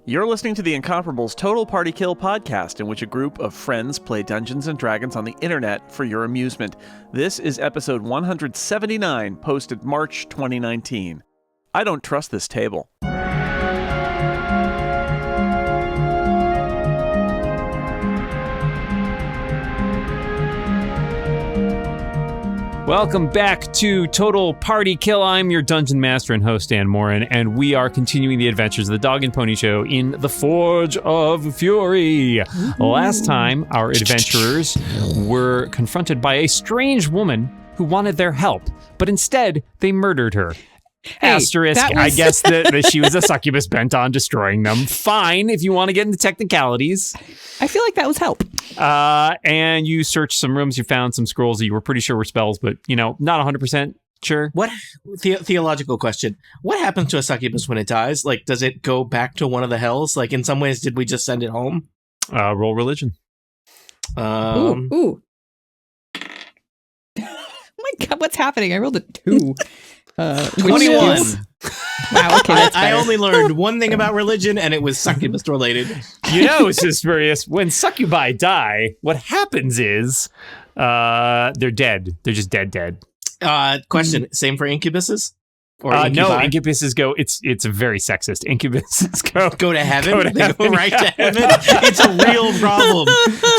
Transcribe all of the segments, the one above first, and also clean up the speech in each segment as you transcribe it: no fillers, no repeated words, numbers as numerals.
You're listening to the Incomparables Total Party Kill podcast, in which a group of friends play Dungeons & Dragons on the internet for your amusement. This is episode 179, posted March 2019. I don't trust this table. Welcome back to Total Party Kill. I'm your Dungeon Master and host, Dan Morin, and we are continuing the adventures of the Dog and Pony Show in the Forge of Fury. Last time, our adventurers were confronted by a strange woman who wanted their help, but instead, they murdered her. Hey, asterisk, I guess that she was a succubus bent on destroying them. Fine, if you want to get into technicalities. I feel like that was help. And you searched some rooms, you found some scrolls that you were pretty sure were spells, but, not 100% sure. What theological question. What happens to a succubus when it dies? Like, does it go back to one of the hells? Like, in some ways, did we just send it home? Roll religion. Ooh. Oh my God, what's happening? I rolled a 2. 21. Wow, okay, that's I only learned one thing about religion, and it was succubus related. Spurious, when succubi die, what happens is they're dead. They're just dead. Question, same for incubuses? Or no, incubuses go, it's very sexist. Incubuses go to heaven? They go right to heaven? It's a real problem.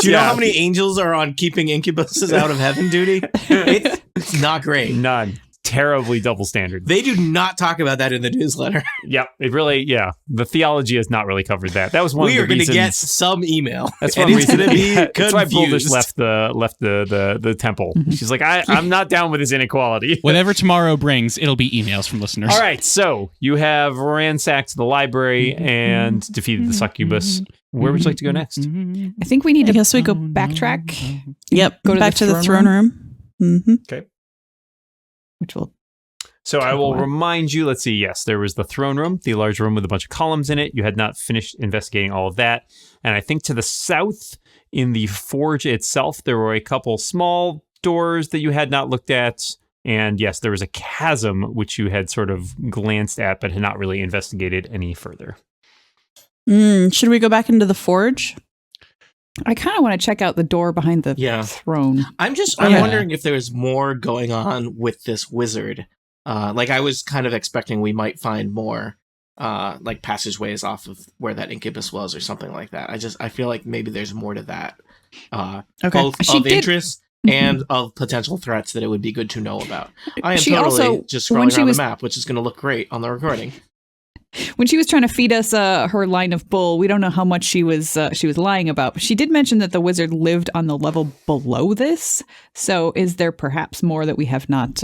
Do you know how many angels are on keeping incubuses out of heaven duty? It's not great. None. Terribly double standard. They do not talk about that in the newsletter. Yep, the theology has not really covered that. That was one of the reasons. We are going to get some email. That's one reason. That's why Bouldish left the temple. She's like, I'm not down with this inequality. Whatever tomorrow brings, it'll be emails from listeners. All right, so you have ransacked the library and defeated the succubus. Where would you like to go next? I think we need to. I guess we go backtrack. Yep, go back to the throne room. Mm-hmm. Okay. So I will remind you, let's see, yes, there was the throne room, the large room with a bunch of columns in it. You had not finished investigating all of that. And I think to the south, in the forge itself, there were a couple small doors that you had not looked at. And yes, there was a chasm, which you had sort of glanced at, but had not really investigated any further. Should we go back into the forge? I kind of want to check out the door behind the throne. I'm wondering if there's more going on with this wizard. I was kind of expecting we might find more, like passageways off of where that incubus was or something like that. I feel like maybe there's more to that. Both of interest and of potential threats that it would be good to know about. I am totally just scrolling around the map, which is going to look great on the recording. When she was trying to feed us her line of bull, we don't know how much she was lying about. But she did mention that the wizard lived on the level below this. So is there perhaps more that we have not?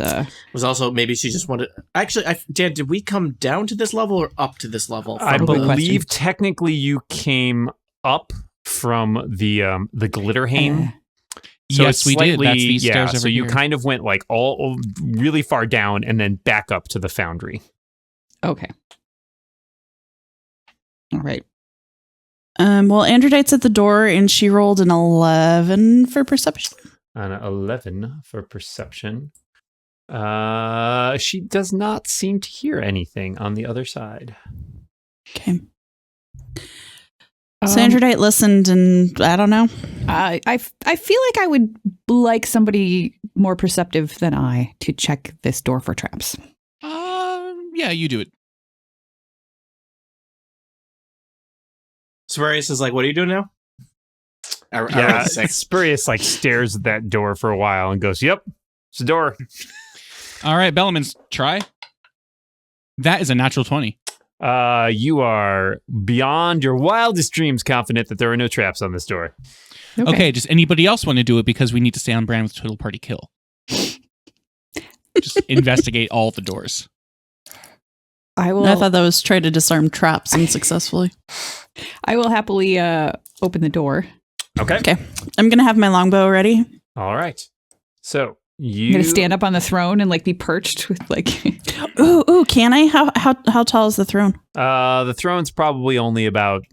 Was also maybe she just wanted. Actually, Dan, did we come down to this level or up to this level? I believe technically you came up from the Glitterhane. So yes, we did. That's these stairs over so you here. kind of went like all really far down and then back up to the foundry. Okay. All right. Well, Androdite's at the door, and she rolled an 11 for perception. An 11 for perception. She does not seem to hear anything on the other side. Okay. So Androdite listened, and I don't know. I feel like I would like somebody more perceptive than I to check this door for traps. Yeah, you do it. Spurious is like, what are you doing now? Spurious stares at that door for a while and goes, yep, it's a door. All right, Bellamans, try. That is a natural 20. You are beyond your wildest dreams confident that there are no traps on this door. Okay, does anybody else want to do it because we need to stay on brand with Total Party Kill? Just investigate all the doors. I thought that was try to disarm traps unsuccessfully. I will happily open the door. Okay. I'm going to have my longbow ready. All right. So I'm going to stand up on the throne and be perched with Ooh, can I? How tall is the throne? The throne's probably only about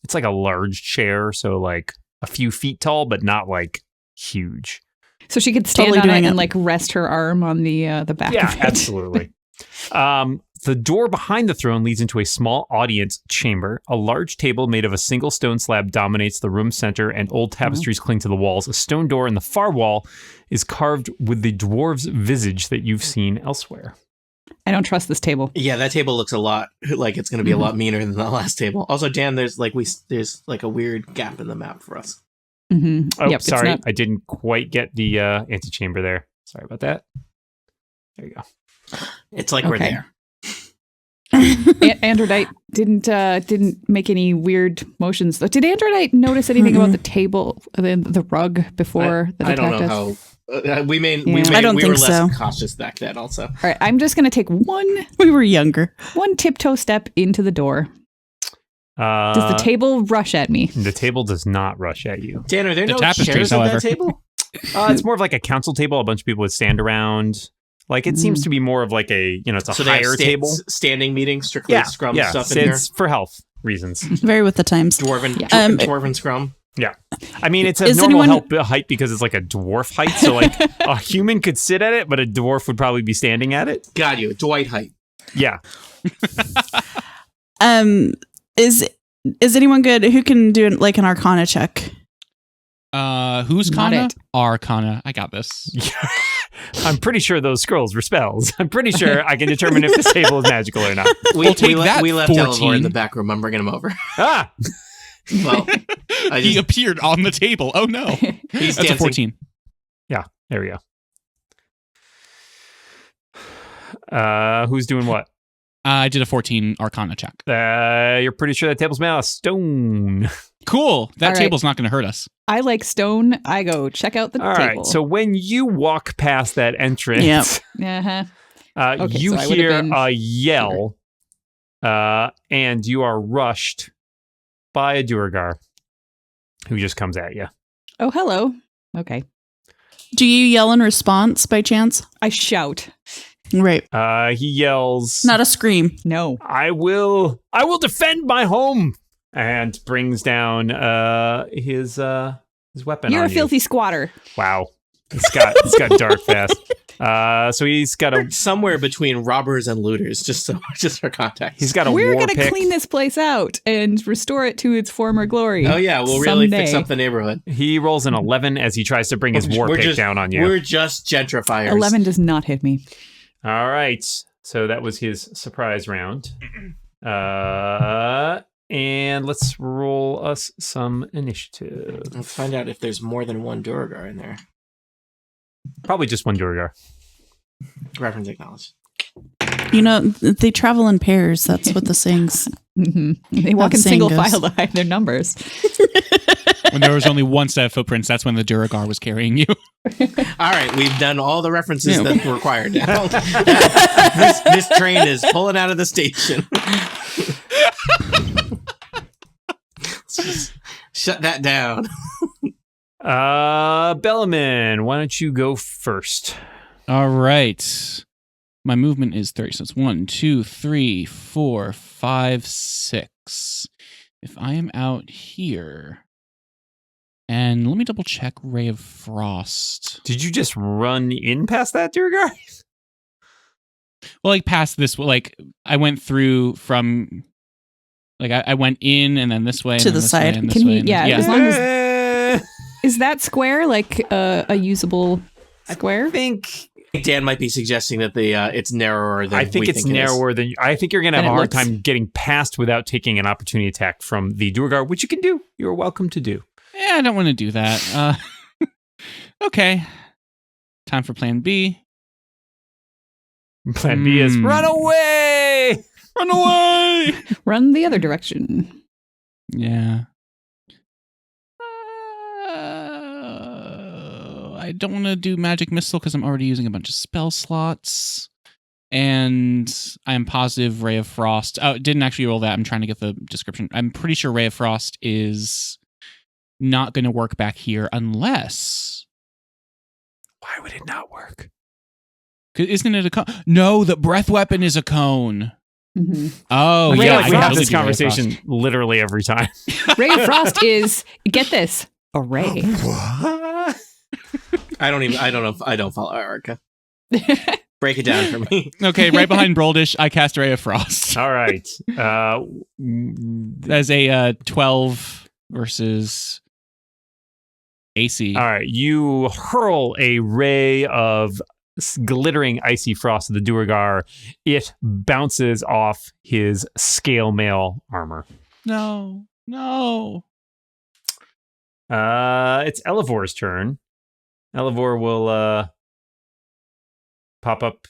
it's like a large chair, so a few feet tall, but not huge. So she could stand on it and rest her arm on the back of it. Yeah, absolutely. The door behind the throne leads into a small audience chamber. A large table made of a single stone slab dominates the room's center, and old tapestries cling to the walls. A stone door in the far wall is carved with the dwarf's visage that you've seen elsewhere. I don't trust this table. Yeah, that table looks a lot like it's going to be a lot meaner than the last table. Also, Dan, there's a weird gap in the map for us. Mm-hmm. Oh, sorry. I didn't quite get the antechamber there. Sorry about that. There you go. It's like we're there. Androdite didn't make any weird motions. Did Androdite notice anything about the table, the rug before that I don't attacked know us? how. We I don't we think were less so. cautious back then. Also, All right, I'm just going to take We were younger. one tiptoe step into the door. Does the table rush at me? The table does not rush at you. Dan, are there The no tapestries, chairs at however. that table? It's more of like a council table. A bunch of people would stand around. Like it seems to be more of like a, it's a So they have higher table. standing meetings, strictly scrum stuff in it's for health reasons. Very with the times. Dwarven scrum. Yeah. I mean, it's a Is normal anyone- height because it's like a dwarf height. So like a human could sit at it, but a dwarf would probably be standing at it. Got you, Dwight height. Yeah. Is anyone good? Who can do an Arcana check? Who's Not Kana? it. Arcana. I got this. I'm pretty sure those scrolls were spells. I'm pretty sure I can determine if this table is magical or not. We'll take that, we left 14. Elevor in the back room. I'm bringing him over. Ah! Well, He appeared on the table. Oh no. he's That's a dancing. 14. Yeah, there we go. Who's doing what? I did a 14 Arcana check. You're pretty sure that table's made out of stone. Cool. That All right. table's not going to hurt us. I like stone. I go check out the All table. right. So when you walk past that entrance, Uh-huh. Okay, you so I would've hear been- a yell, and you are rushed by a Duergar who just comes at you. Oh, hello. Okay. Do you yell in response by chance? I shout. Right. He yells, Not a scream. No. I will defend my home, and brings down his weapon. You're on a filthy squatter. Wow, it's got dark fast. So he's got a somewhere between robbers and looters, just for context. he's got a We're war going to pick. clean this place out and restore it to its former glory. Oh yeah, we'll really someday. fix up the neighborhood. He rolls an 11 as he tries to bring his war pick down on you. We're just gentrifiers. 11 does not hit me. All right. So that was his surprise round. And let's roll us some initiative. Let's find out if there's more than one Duergar in there. Probably just one Duergar. Reference acknowledged. They travel in pairs. That's what the saying's. They walk the in saying single goes. file to hide their numbers. When there was only one set of footprints, that's when the Duergar was carrying you. All right, we've done all the references that were required now. this train is pulling out of the station. Let's just shut that down. Bellaman, why don't you go first? All right. My movement is 30. So it's 1, 2, 3, 4, 5, 6. If I am out here. And let me double check Ray of Frost. Did you just run in past that Duergar? Well, like past this, like I went through from, like I went in and then this way To and then the this side. way and this Can way you- and yeah, this- as long as- Is that square like a usable square? I think Dan might be suggesting that it's narrower than I think we it's think it is. narrower than I think you're going to have And a it hard looks- time getting past without taking an opportunity attack from the Duergar, which you can do. You're welcome to do. Yeah, I don't want to do that. Okay. Time for plan B. Plan B is run away. Run away! Run the other direction. Yeah. I don't want to do magic missile because I'm already using a bunch of spell slots. And I am positive Ray of Frost. Oh, didn't actually roll that. I'm trying to get the description. I'm pretty sure Ray of Frost is not going to work back here unless. Why would it not work? 'Cause isn't it a cone? No, the breath weapon is a cone. Mm-hmm. Oh, I feel yeah. like I we can have totally this do Ray of Frost. conversation literally every time. Ray of Frost is, get this, a ray. What? I don't follow Erica. Break it down for me. Okay, right behind Broldish, I cast Ray of Frost. All right. That's a 12 versus AC. All right. You hurl a ray of glittering icy frost at the Duergar. It bounces off his scale mail armor. No. It's Elevor's turn. Elevor will pop up.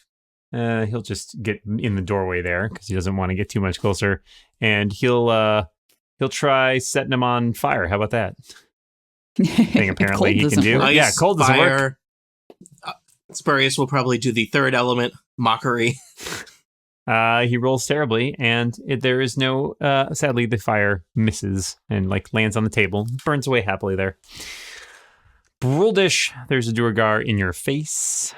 He'll just get in the doorway there because he doesn't want to get too much closer, and he'll try setting him on fire. How about that? Thing apparently he can do. Ice, Yeah, cold doesn't work. Spurious will probably do the third element, mockery. He rolls terribly, and there is no. Sadly, the fire misses and lands on the table, burns away happily there. Broldish, there's a Duergar in your face.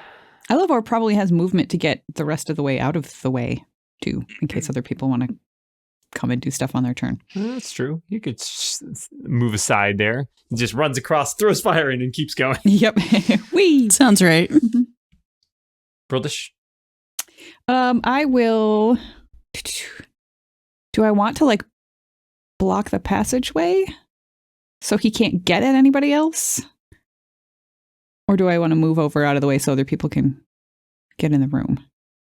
Elevor probably has movement to get the rest of the way out of the way, too, in case other people want to come and do stuff on their turn. That's true. You could move aside there. He just runs across, throws fire in, and keeps going. Yep. Whee! Sounds right. Broldish? I will... Do I want to, block the passageway so he can't get at anybody else? Or do I want to move over out of the way so other people can get in the room?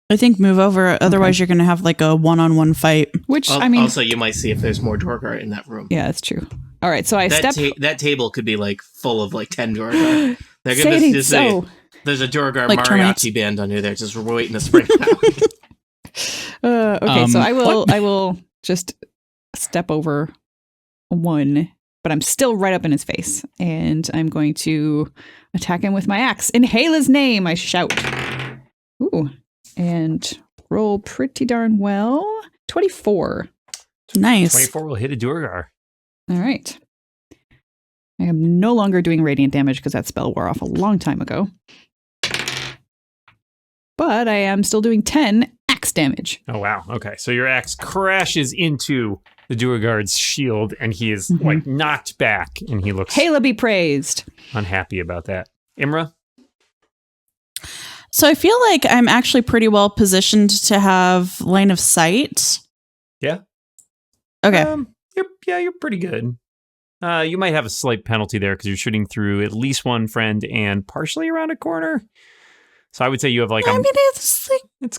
I think move over. Otherwise, you're going to have a one-on-one fight. Which, Also, you might see if there's more Duergar in that room. Yeah, that's true. All right, so I step... that table could be, full of, 10 Duergar. There's a Duergar Like mariachi termites. band under there just waiting to spring out. Okay, so I will just step over one, but I'm still right up in his face, and I'm going to attack him with my axe. In Hela's name, I shout. Ooh, and roll pretty darn well. 24. Nice. 24 will hit a Duergar. All right. I am no longer doing radiant damage because that spell wore off a long time ago. But I am still doing 10 axe damage. Oh, wow. Okay, so your axe crashes into the Duergar's shield, and he is, knocked back, and he looks Hela be praised. unhappy about that. Imra? So I feel like I'm actually pretty well positioned to have line of sight. Yeah. Okay. You're pretty good. You might have a slight penalty there because you're shooting through at least one friend and partially around a corner. So I would say you have I mean, it's right. it's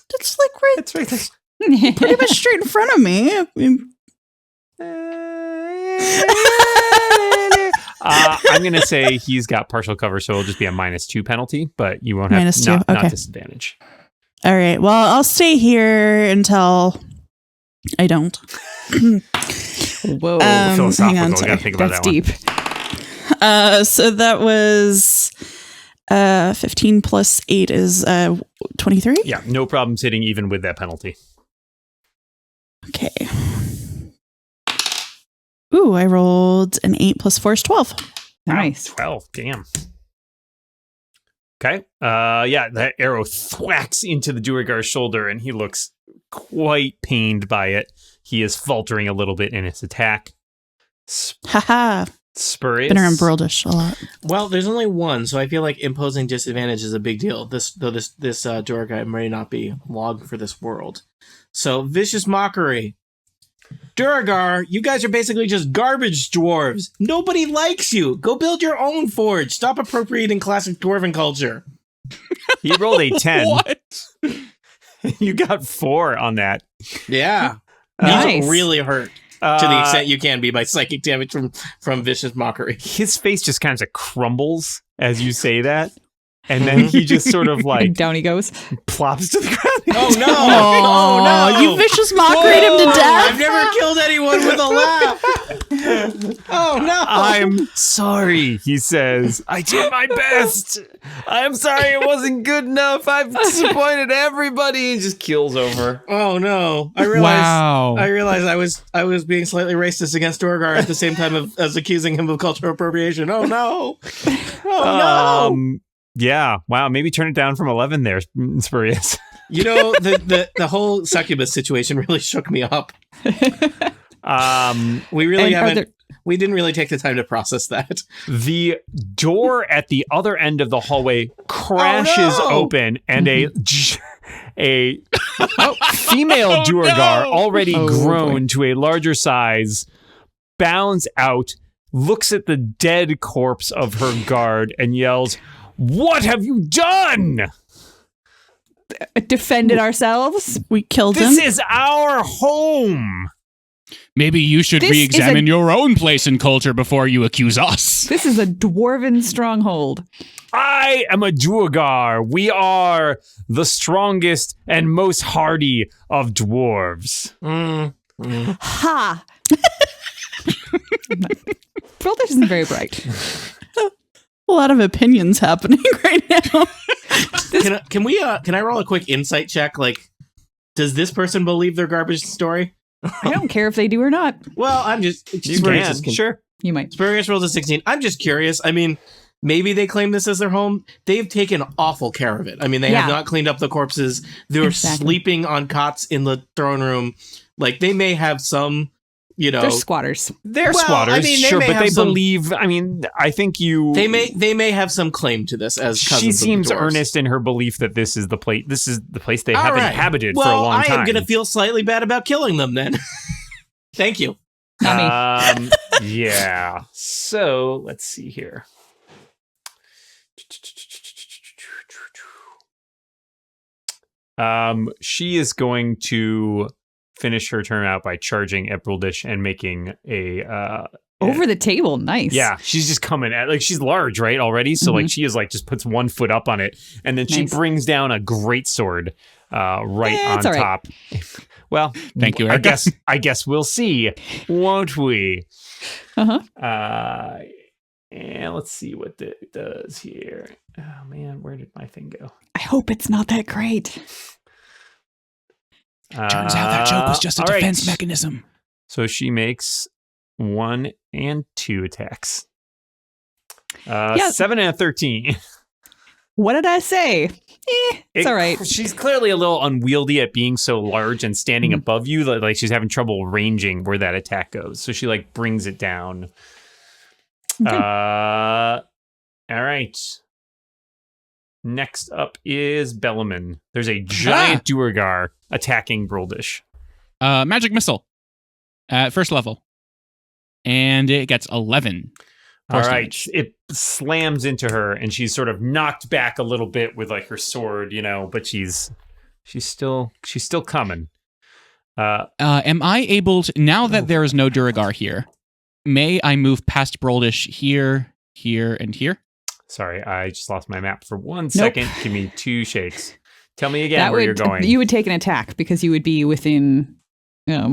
right there. Pretty much straight in front of me. I mean, I'm going to say he's got partial cover, so it'll just be a -2 penalty, but you won't have -2, not okay. disadvantage. all right. Well, I'll stay here until I don't. Whoa. Philosophical. Hang on, Gotta think about That's that one. deep. So that was 15 plus 8 is 23. Yeah, no problem sitting even with that penalty. Okay. Ooh, I rolled an 8 plus 4 is 12. Nice. Wow, 12. Damn. Okay. That arrow thwacks into the Duergar's shoulder, and he looks quite pained by it. He is faltering a little bit in his attack. Haha. Spurious. Been around Broldish a lot. Well, there's only one, so I feel like imposing disadvantage is a big deal. This Duergar may not be logged for this world. So, vicious mockery. Duergar, you guys are basically just garbage dwarves. Nobody likes you. Go build your own forge. Stop appropriating classic dwarven culture. He rolled a 10. What? You got 4 on that. Yeah. Nice. He's really hurt. To the extent you can be by psychic damage from vicious mockery. His face just kind of crumbles as you say that. And then he just sort of And down he goes. plops to the ground. Oh no! Oh, no! you vicious mockered him to death. I've never killed anyone with a laugh. Oh no! I'm sorry, he says. I did my best. I'm sorry it wasn't good enough. I've disappointed everybody. He just keels over. Oh no! I realized I was being slightly racist against Duergar at the same time as accusing him of cultural appropriation. Oh no! Oh no! Yeah. Wow. Maybe turn it down from 11 there, Spurious. You know, the whole succubus situation really shook me up. We didn't really take the time to process that. The door at the other end of the hallway crashes open, and a female Duergar, already grown to a larger size, bounds out, looks at the dead corpse of her guard, and yells, "What have you done? Defended ourselves. We killed him. This is our home." Maybe you should This is re-examine your own place in culture before you accuse us. This is a dwarven stronghold. I am a Duergar. We are the strongest and most hardy of dwarves. Ha! Broldish isn't very bright. A lot of opinions happening right now. Can I roll a quick insight check? Like, does this person believe their garbage story? I don't care if they do or not. Well, I'm just You can, sure. You might. Spurious rolls a 16. I'm just curious. I mean, maybe they claim this as their home. They've taken awful care of it. I mean, they have not cleaned up the corpses. They were sleeping on cots in the throne room. Like, they may have some, They're squatters. They're Well, squatters, I mean, they sure, may but have they some- believe. I mean, I think you. They may have some claim to this as cousins She of the seems dwarves. earnest in her belief that this is the place. This is the place they All have right. inhabited well, for a long time. I am going to feel slightly bad about killing them then. Thank you. Not me. Yeah. So let's see here. She is going to finish her turn out by charging at Broldish and making a Over the table. Nice. yeah, she's just coming at, like, she's large, right, already, so like she is like just puts one foot up on it, and then she Nice. brings down a great sword right on it's all right. top. Well, Thank you, I Erica. guess we'll see, won't we? Uh-huh. And let's see what it does here. Oh man, where did my thing go? I hope it's not that great. Turns out that joke was just a all right. defense mechanism. So she makes 1 and 2 attacks. 7 and a 13. What did I say? It's all right. She's clearly a little unwieldy at being so large and standing Mm-hmm. above you. Like she's having trouble ranging where that attack goes. So she like brings it down. Okay. All right. Next up is Bellaman. There's a giant Duergar attacking Broldish. Magic missile at first level, and it gets 11. All force right, damage. it slams into her, and she's sort of knocked back a little bit with like her sword, but she's still coming. Am I able to, now that there is no Duergar here, may I move past Broldish here, here, and here? Sorry, I just lost my map for 1 second. Give me 2 shakes. Tell me again That where you're going. You would take an attack because you would be within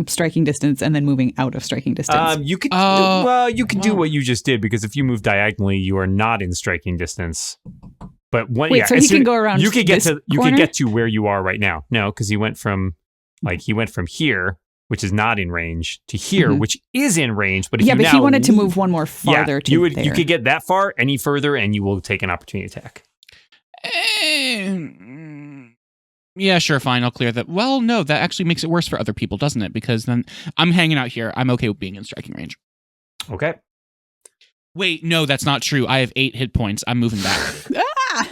striking distance and then moving out of striking distance. You could Oh, do what you just did, because if you move diagonally, you are not in striking distance. But Wait, yeah, so as he soon- can go around You could get this to corner? where you are right now. No, because he went from here, which is not in range, to here, Mhm. which is in range. But if yeah, you but now he wanted to leave- move one more farther to you there. could get that far any further, and you will take an opportunity attack. Yeah, sure, fine. I'll clear that. Well, no, that actually makes it worse for other people, doesn't it? Because then I'm hanging out here. I'm okay with being in striking range. Okay. Wait, no, that's not true. I have 8 hit points. I'm moving back. Ah!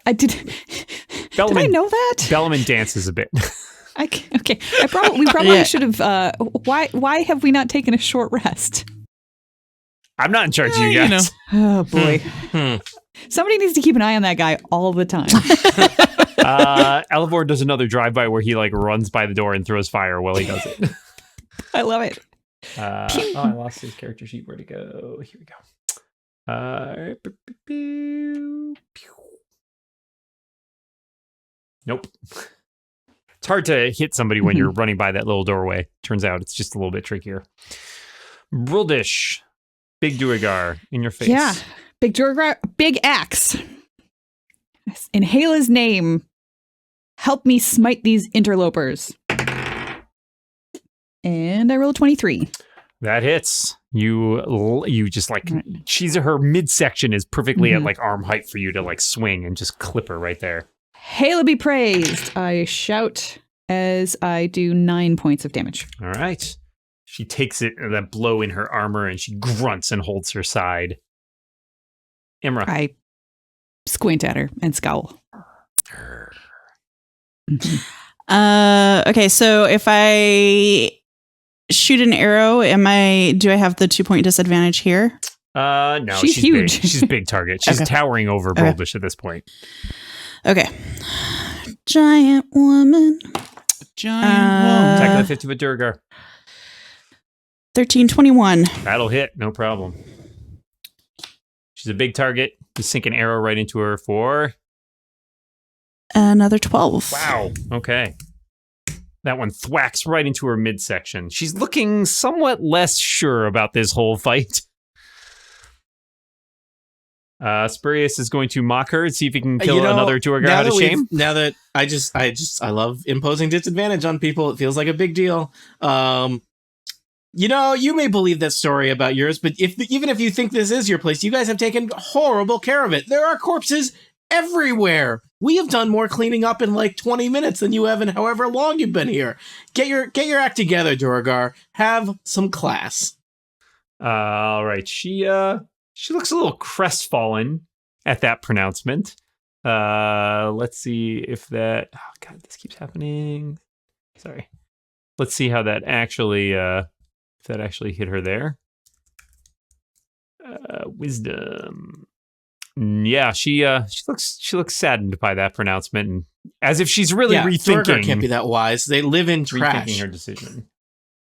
I did. Did I Bellaman- know that? Bellaman dances a bit. Okay. We probably Yeah. should have. Why have we not taken a short rest? I'm not in charge of you you guys. Oh boy. Hmm. Somebody needs to keep an eye on that guy all the time. Elivor does another drive-by where he like runs by the door and throws fire while he does it. I love it. I lost his character sheet. Where'd it go? Here we go. Nope. It's hard to hit somebody when you're running by that little doorway. Turns out it's just a little bit trickier. Broldish, big Duergar in your face. Yeah. Big Duergar, big axe. In Hela's name, help me smite these interlopers. And I roll a 23. That hits. You just like her midsection is perfectly at like arm height for you to like swing and just clip her right there. Hela be praised. I shout as I do 9 points of damage. All right. She takes it, that blow in her armor, and she grunts and holds her side. Imra. I squint at her and scowl. Okay, so if I shoot an arrow, do I have the 2-point disadvantage here? No, She's huge. Big. She's a big target. She's Okay. towering over Okay. Broldish at this point. Okay. Giant woman. Giant woman. Attack with 50 with Duergar. 1321. That'll hit, no problem. She's a big target. You sink an arrow right into her for... Another 12. Wow, okay. That one thwacks right into her midsection. She's looking somewhat less sure about this whole fight. Spurious is going to mock her and see if he can kill another Duergar out of shame. Now that I love imposing disadvantage on people. It feels like a big deal. You may believe that story about yours, but even if you think this is your place, you guys have taken horrible care of it. There are corpses everywhere. We have done more cleaning up in like 20 minutes than you have in however long you've been here. Get your act together, Duergar. Have some class. All right, she looks a little crestfallen at that pronouncement. Let's see if that... Oh, God, this keeps happening. Sorry. Let's see how that actually... if that actually hit her there. Wisdom. Yeah, she looks saddened by that pronouncement, and as if she's really rethinking. Duergar can't be that wise. They live in trash. Rethinking her decision.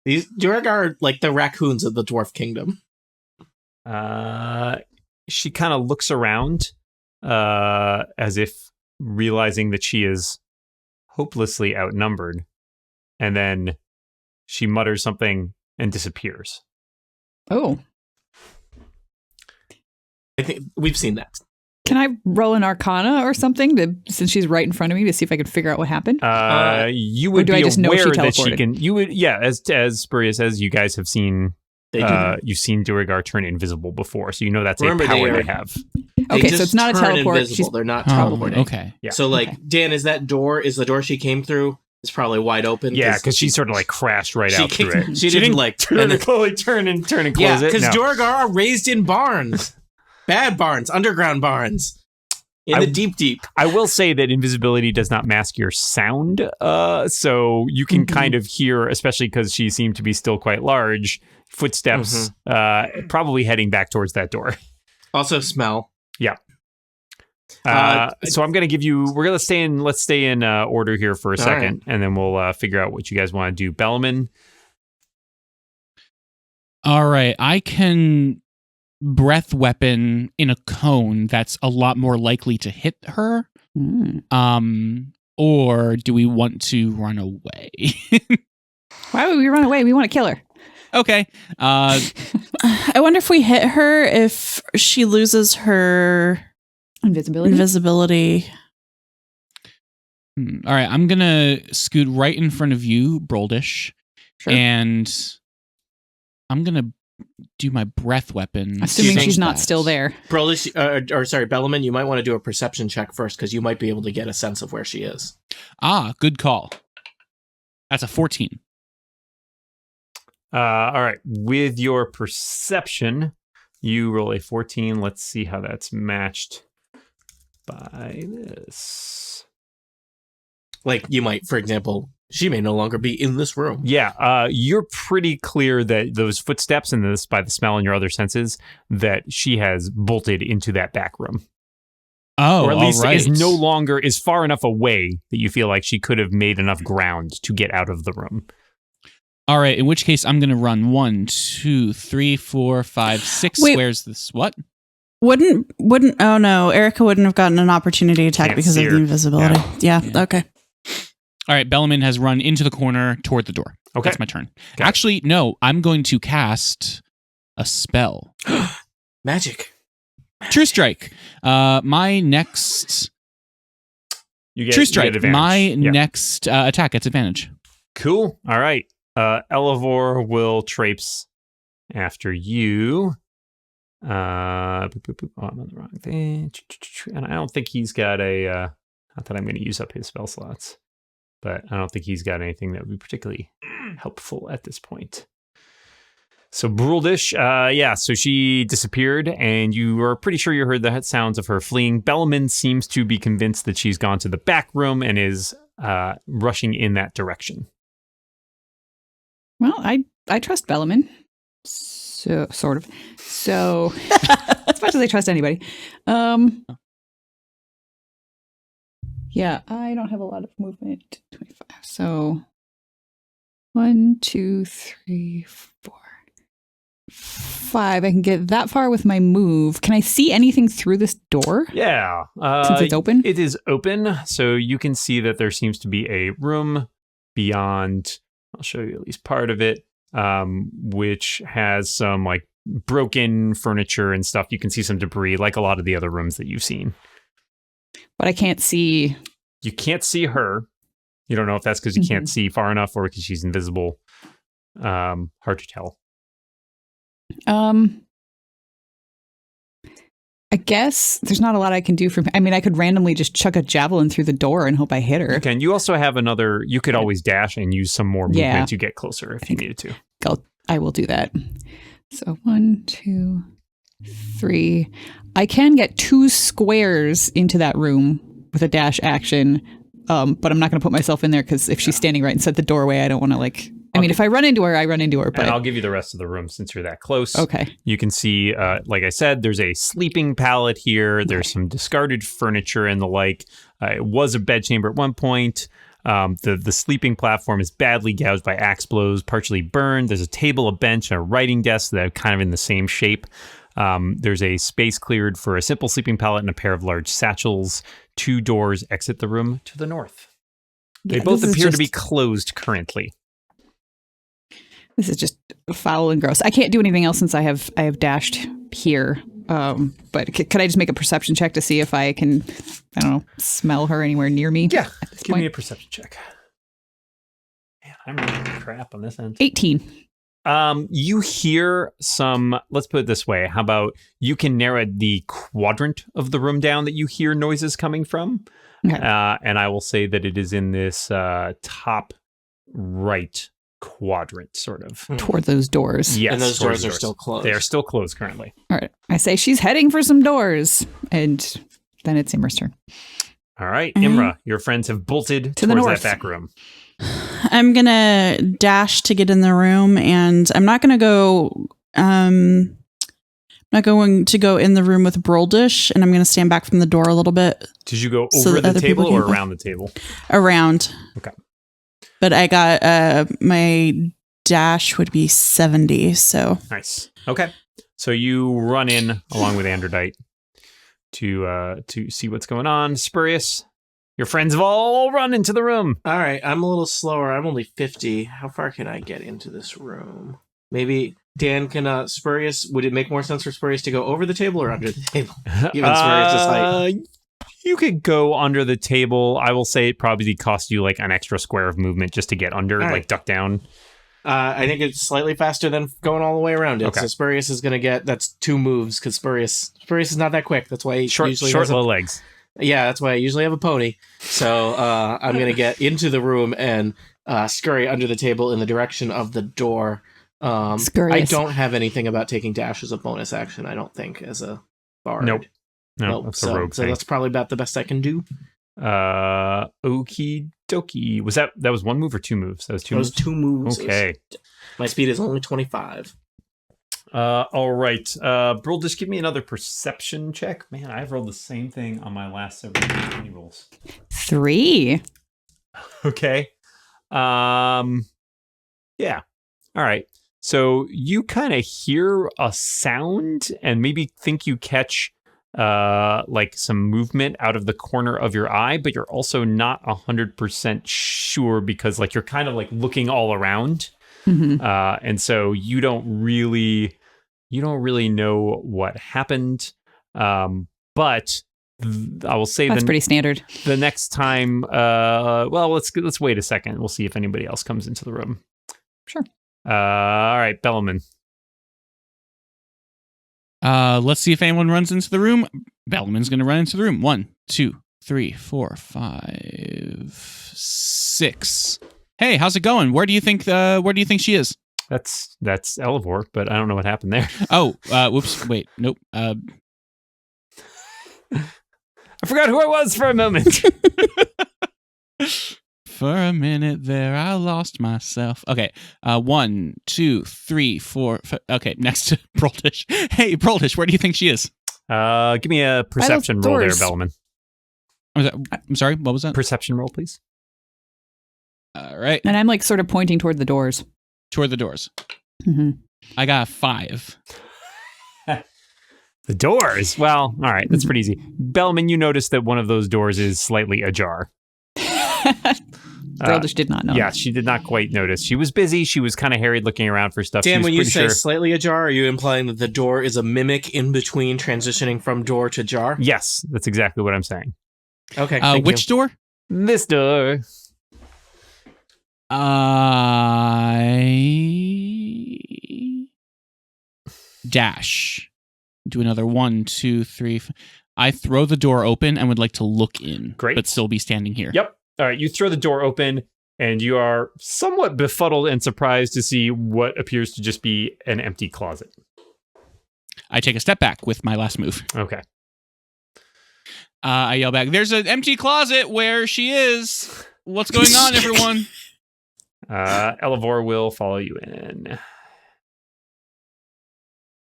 These Duergar are like the raccoons of the Dwarf Kingdom. She kind of looks around, as if realizing that she is hopelessly outnumbered, and then she mutters something and disappears. Oh. I think we've seen that. Can I roll an Arcana or something since she's right in front of me to see if I can figure out what happened? You would do be I just know she aware that she teleported? can. You would, yeah. As Spurious says, you guys have seen. You've seen Duergar turn invisible before, so you know that's Remember, a power they they have. Okay, so just it's not a turn teleport. invisible. They're not Oh, teleporting. okay. Yeah. So, Okay. Dan, is the door she came through? It's probably wide open. Yeah, because she sort of like crashed right out through it. She didn't like turn and close it. Yeah, because No. Duergar are raised in barns, bad barns, underground barns, in the deep. I will say that invisibility does not mask your sound, so you can kind of hear, especially because she seemed to be still quite large, footsteps probably heading back towards that door. Also, smell. Yeah. So I'm going to give you. Let's stay in order here for a second, and then we'll figure out what you guys want to do. Bellman. All right, I can breath weapon in a cone that's a lot more likely to hit her. Or do we want to run away? Why would we run away? We want to kill her. Okay. I wonder if we hit her, if she loses her invisibility. All right, I'm going to scoot right in front of you, Broldish. Sure. And I'm going to do my breath weapon. Assuming such she's not that- still there. Brolish, Bellaman, you might want to do a perception check first because you might be able to get a sense of where she is. Ah, good call. That's a 14. All right. With your perception, you roll a 14. Let's see how that's matched by this. Like, you might, for example, she may no longer be in this room. Yeah, you're pretty clear that those footsteps and this, by the smell and your other senses, that she has bolted into that back room. Oh, or at least all right. is far enough away that you feel like she could have made enough ground to get out of the room. All right, in which case I'm going to run 1, 2, 3, 4, 5, 6 Wait. squares this. What? Wouldn't, oh no, Erica wouldn't have gotten an opportunity attack Can't because see of her. the invisibility. Yeah, okay. All right, Bellaman has run into the corner toward the door. Okay. That's my turn. Got it. Actually, no, I'm going to cast a spell. Magic. True Strike. My next... You get, True you Strike. get advantage. My Yeah. next attack gets advantage. Cool. All right. Elevor will traipse after you. Boop, boop, boop. Oh, I'm on the wrong thing. And I don't think he's got a... not that I'm going to use up his spell slots, but I don't think he's got anything that would be particularly helpful at this point. So Broldish, so she disappeared, and you are pretty sure you heard the sounds of her fleeing. Bellaman seems to be convinced that she's gone to the back room and is rushing in that direction. Well, I trust Bellaman. So sort of. So as much as I trust anybody. Yeah, I don't have a lot of movement. 25. So 1, 2, 3, 4, 5. I can get that far with my move. Can I see anything through this door? Yeah. Since it's open? It is open, so you can see that there seems to be a room beyond. I'll show you at least part of it, which has some like broken furniture and stuff. You can see some debris, like a lot of the other rooms that you've seen. But I can't see. You can't see her. You don't know if that's because you can't see far enough or because she's invisible. Hard to tell. I guess there's not a lot I can do I mean, I could randomly just chuck a javelin through the door and hope I hit her. You can. You also have another. You could always dash and use some more movement to get closer if you needed to. I will do that. So 1, 2, 3. I can get 2 squares into that room with a dash action, but I'm not going to put myself in there because if she's standing right inside the doorway, I don't want to like. I mean, if I run into her, I run into her. But and I'll give you the rest of the room since you're that close. Okay. You can see, like I said, there's a sleeping pallet here. There's some discarded furniture and the like. It was a bedchamber at one point. The sleeping platform is badly gouged by axe blows, partially burned. There's a table, a bench, and a writing desk that are kind of in the same shape. There's a space cleared for a simple sleeping pallet and a pair of large satchels. 2 doors exit the room to the north. They both appear to be closed currently. This is just foul and gross. I can't do anything else since I have dashed here. But could I just make a perception check to see if I can, I don't know, smell her anywhere near me? Yeah, give me a perception check. Man, I'm really crap on this end. 18. You hear some, let's put it this way. How about you can narrow the quadrant of the room down that you hear noises coming from. Okay. And I will say that it is in this top right quadrant, sort of. Toward those doors. Yes. And those doors are still closed. They are still closed currently. All right. I say she's heading for some doors. And then it's Imra's turn. All right. Imra, your friends have bolted to the north. That back room. I'm going to dash to get in the room, and I'm not going to go... not going to go in the room with Broldish, and I'm going to stand back from the door a little bit. Did you go over the table or around the table? Around. Okay. But I got my dash would be 70, so. Nice. Okay. So you run in along with Androdite to see what's going on. Spurious, your friends have all run into the room. All right. I'm a little slower. I'm only 50. How far can I get into this room? Maybe Dan can Spurious. Would it make more sense for Spurious to go over the table or under the table? Given Spurious' height. You could go under the table. I will say it probably cost you like an extra square of movement just to get under, like duck down. I think it's slightly faster than going all the way around it. Okay. So Spurious is going to get, that's 2 moves because Spurious is not that quick. That's why he usually short little legs. Yeah, that's why I usually have a pony. So I'm going to get into the room and scurry under the table in the direction of the door. I don't have anything about taking dash as a bonus action, I don't think, as a bard. Nope. No, that's a rogue so that's probably about the best I can do. Okie dokie. Was that was 1 move or 2 moves? That was 2 moves? 2 moves. Okay. My speed is only 25. All right. Brol, just give me another perception check. Man, I've rolled the same thing on my last several D20 rolls. 3. Okay. Yeah. All right. So you kind of hear a sound and maybe think you catch like some movement out of the corner of your eye, but you're also not 100% sure because like you're kind of like looking all around. Mm-hmm. And so you don't really know what happened. But I will say that's pretty standard. The next time, well, let's wait a second. We'll see if anybody else comes into the room. Sure. All right, Bellaman. Let's see if anyone runs into the room. Bellaman's going to run into the room. 1, 2, 3, 4, 5, 6. Hey, how's it going? Where do you think she is? That's Elevor, but I don't know what happened there. Oh, whoops. Wait, nope. I forgot who I was for a moment. For a minute there, I lost myself. Okay. 1, 2, 3, 4. Okay, next to Broldish. Hey, Broldish, where do you think she is? Give me a perception roll there, Bellman. I'm sorry, what was that? Perception roll, please. All right. And I'm like sort of pointing toward the doors. Toward the doors. Mm-hmm. I got a 5. The doors. Well, all right. That's pretty easy. Bellman, you notice that one of those doors is slightly ajar. Broldish did not know. Yeah, she did not quite notice. She was busy. She was kind of harried looking around for stuff. Dan, when you say sure. slightly ajar, are you implying that the door is a mimic in between transitioning from door to jar? Yes, that's exactly what I'm saying. Okay. Thank Which door? This door. Dash. Do another 1, 2, 3. I throw the door open and would like to look in. Great. But still be standing here. Yep. All right. You throw the door open and you are somewhat befuddled and surprised to see what appears to just be an empty closet. I take a step back with my last move. Okay. I yell back, there's an empty closet where she is. What's going on, everyone? Elevor will follow you in.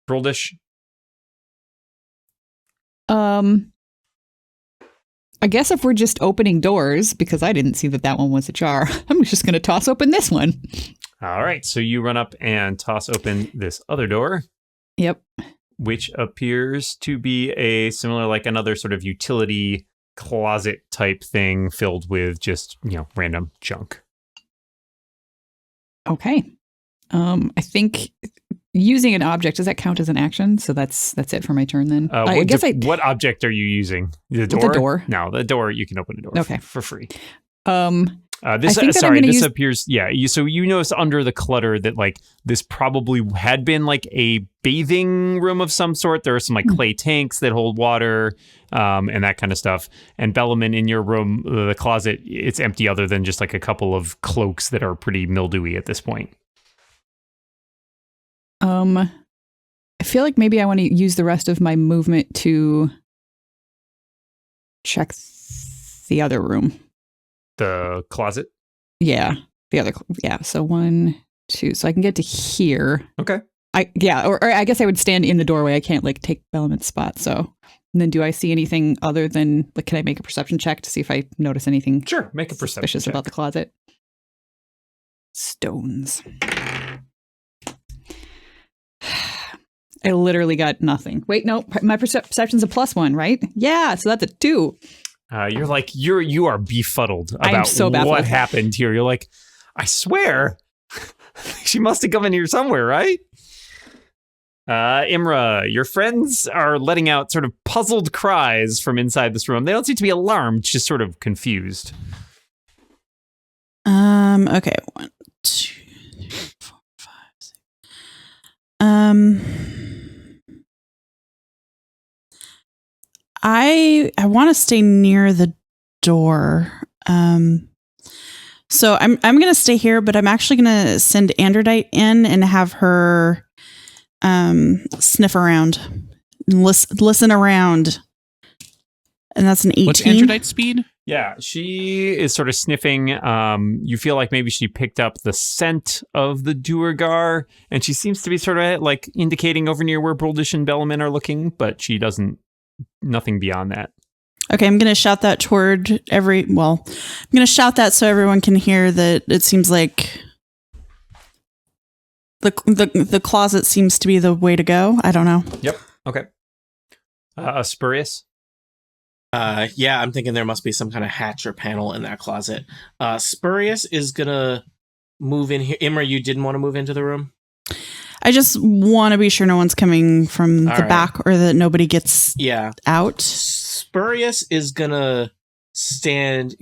Broldish. I guess if we're just opening doors, because I didn't see that one was ajar, I'm just going to toss open this one. All right. So you run up and toss open this other door. Yep. Which appears to be a similar, like another sort of utility closet type thing filled with just, random junk. Okay. I think using an object, does that count as an action? So that's it for my turn then. What object are you using? The door? The door. No, the door, you can open a door for free. This appears, so you notice under the clutter that like this probably had been like a bathing room of some sort. There are some like clay tanks that hold water and that kind of stuff. And Bellaman, in your room, the closet, it's empty other than just like a couple of cloaks that are pretty mildewy at this point. I feel like maybe I want to use the rest of my movement to check the other room. The closet? Yeah. The other, So 1, 2. So I can get to here. Okay. Or I guess I would stand in the doorway. I can't like take Bellaman's spot. So, and then do I see anything other than, like, can I make a perception check to see if I notice anything? Sure. Make a perception suspicious check about the closet. Stones. I literally got nothing. Wait, no, my perception's a +1, right? Yeah, so that's a 2. You are befuddled about what happened here. You're like, I swear, she must have come in here somewhere, right? Imra, your friends are letting out sort of puzzled cries from inside this room. They don't seem to be alarmed, just sort of confused. Okay. 1, 2, 3, 4, 5, 6. I want to stay near the door. So I'm going to stay here, but I'm actually going to send Androdite in and have her sniff around and listen around. And that's an 18. What's Androdite's speed? Yeah, she is sort of sniffing. You feel like maybe she picked up the scent of the Duergar, and she seems to be sort of like indicating over near where Broldish and Bellaman are looking, but she doesn't. Nothing beyond that. Okay, I'm going to shout that I'm going to shout that so everyone can hear that it seems like the closet seems to be the way to go. I don't know. Yep. Okay. Spurious? Yeah, I'm thinking there must be some kind of hatch or panel in that closet. Spurious is going to move in here. Imra, you didn't want to move into the room? I just want to be sure no one's coming from the back or that nobody gets out. Spurious is gonna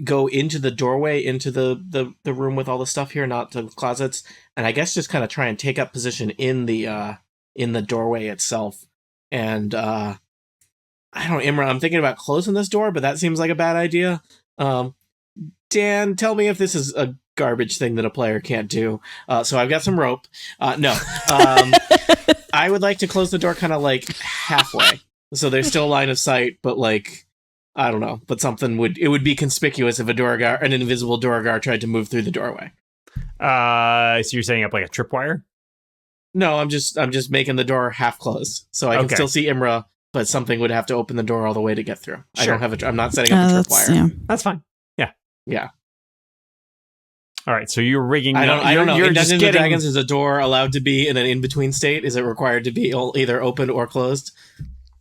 go into the doorway into the room with all the stuff here, not the closets, and I guess just kind of try and take up position in the doorway itself. And I don't know, Imra, I'm thinking about closing this door, but that seems like a bad idea. Dan, tell me if this is a garbage thing that a player can't do. So I've got some rope. No. I would like to close the door kind of like halfway. So there's still a line of sight, but like I don't know, but it would be conspicuous if an invisible Duergar tried to move through the doorway. So you're setting up like a tripwire? No, I'm just making the door half closed, so I can still see Imra, but something would have to open the door all the way to get through. I don't have I'm not setting up a tripwire. Yeah. That's fine. Yeah. All right, so you're rigging. I don't know. You're In just Dungeons and getting. Dragons, is a door allowed to be in an in-between state? Is it required to be either open or closed?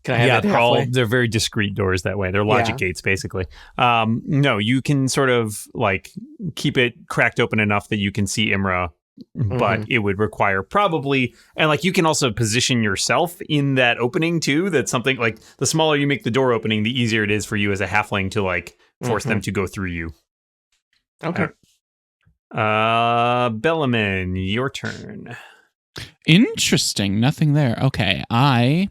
Can I have it halfway? They're very discreet doors that way. They're logic gates, basically. No, you can sort of like keep it cracked open enough that you can see Imra, but it would require probably, and like you can also position yourself in that opening too. That's something like the smaller you make the door opening, the easier it is for you as a halfling to like force them to go through you. Okay. Bellaman, your turn. Interesting. Nothing there. Okay. I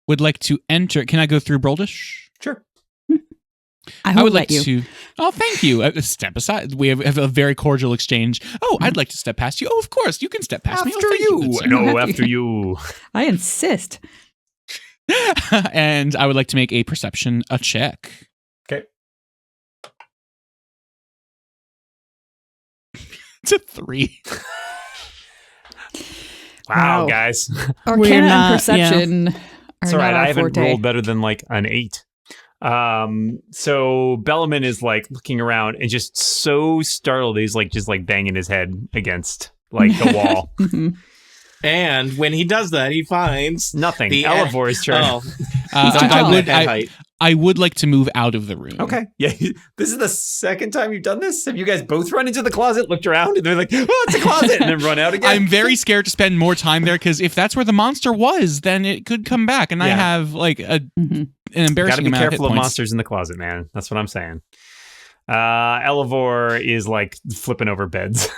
would like to enter. Can I go through Broldish? Sure. I would let like you. to. Oh, thank you. Step aside. We have a very cordial exchange. Oh, I'd like to step past you. Oh, of course. You can step past me. Oh, thank you. good sir. No, after you. I insist. And I would like to make a perception check. Okay. It's a 3. Wow, Wow. guys. Arcana We're and not- perception are It's all right. not our I haven't forte. rolled better than like an 8. So Bellaman is like looking around and just so startled. He's like just like banging his head against like the wall. Mhm. And when he does that, he finds Nothing. the Elivor's turn. Oh, I would like to move out of the room. Okay. Yeah. This is the second time you've done this. Have you guys both run into the closet, looked around, and they're like, "Oh, it's a closet," and then run out again? I'm very scared to spend more time there because if that's where the monster was, then it could come back, and I Yeah. have like an Mhm. embarrassing Got to be amount careful of of hit points. monsters in the closet, man. That's what I'm saying. Elivor is like flipping over beds.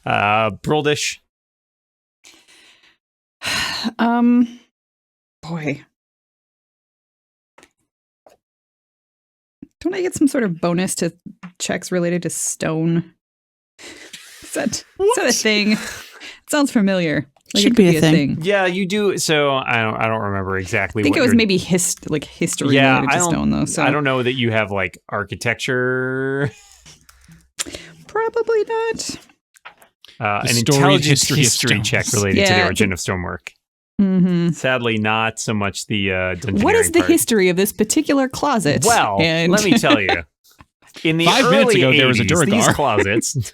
Broldish. Boy. Don't I get some sort of bonus to checks related to stone? Is that a thing? It sounds familiar. Like Should it could be a thing. Yeah, you do. So I don't remember exactly. I think what it was you're- maybe history Yeah, related to stone, though. So I don't know that you have like architecture. probably not. An storied intelligence history of history stones. check related to Yeah, the I origin think- of stonework. Mm-hmm. Sadly, not so much the dungeoneering What is the part. history of this particular closet? Well, And- let me tell you. In the 5 minutes early ago, there was a 80s, these Duergar. closets.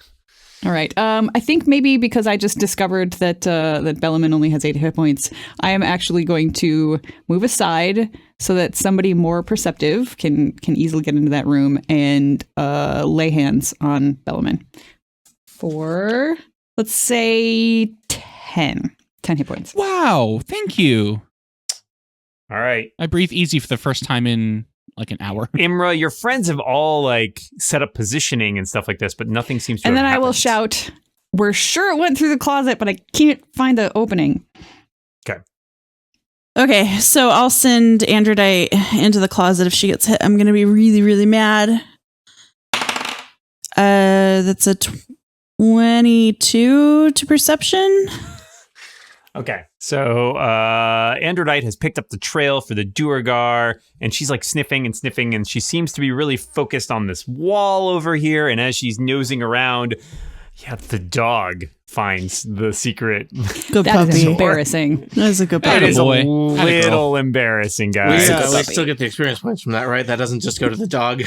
All right. I think maybe because I just discovered that that Bellaman only has 8 hit points, I am actually going to move aside so that somebody more perceptive can easily get into that room and lay hands on Bellaman for, let's say, 10 hit points. Wow, thank you. All right. I breathe easy for the first time in like an hour. Imra, your friends have all like set up positioning and stuff like this, but nothing seems to And have then I will happened. shout, "We're sure it went through the closet, but I can't find the opening." Okay, so I'll send Androdite into the closet if she gets hit. I'm going to be really, really mad. That's a 22 to perception. Okay. So Androdite has picked up the trail for the Duergar, and she's like sniffing, and she seems to be really focused on this wall over here. And as she's nosing around, the dog finds the secret. Good That is puppy. embarrassing. That is a good It Atta puppy. is a boy. Atta girl. little embarrassing, we guys. still get the experience points from that, right? That doesn't just go to the dog.